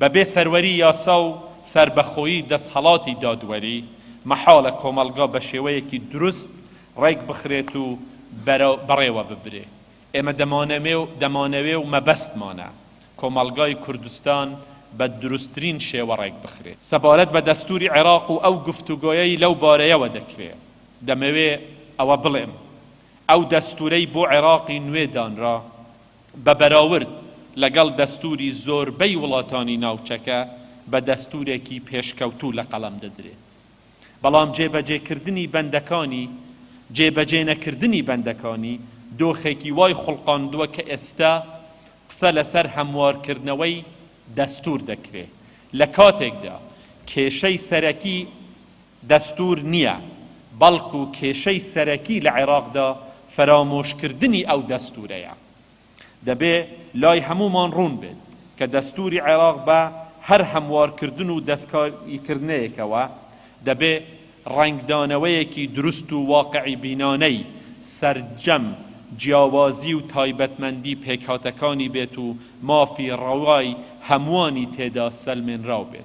بەبێ سەروەری یاسا و سربەخۆیی دەستهەڵاتی دادوەری مەحاڵە کۆمەڵگا بە شێوەیەکی دروست ڕێک بخرێت و بەڕێوە ببرێ. ئێمە دەمانەوێ و مەبەستمانە کۆمەڵگای کوردستان بە دروستترین شێوە ڕێک بخرێت. سەبارەت بە دەستوری عێراق و ئەو گفتوگۆیەی لەو بارەیەوە دەکرێت، دەمەوێ ئەوە بڵێم ئەو دەستورەی بۆ عێراقی نوێ دانرا بە بەراورد لەگەڵ دەستوری زۆربەی وڵاتانی ناوچەکە بە دەستورێکی پێشکەوتوو لە قەڵەم دەدرێت. بەڵام جێبەجێ نەکردنی بەندەکانی دۆخێکی وای خوڵقاندووە کە ئێستا قسە لەسەر هەموارکردنەوەی دەستور دەکرێت لە کاتێکدا کێشەی سەرەکی دەستور نییە، بەڵکو کێشەی سەرەکی لە عێراقدا فرامۆشکردنی ئەو دەستورەیە. دەبێ لای هەمومان ڕوون بێت کە دەستوری عێراق بە هەر هەموارکردن و دەستکاریکردنەیەکەوە دەبێ ڕنگدانەوەیەکی دروست و واقعی بینانەی سەرجەم جیاوازی و تایبەتمەندی پێکهاتەکانی بێت و مافی ڕەوای هەمووانی تێدا سەلمێنراو بێت.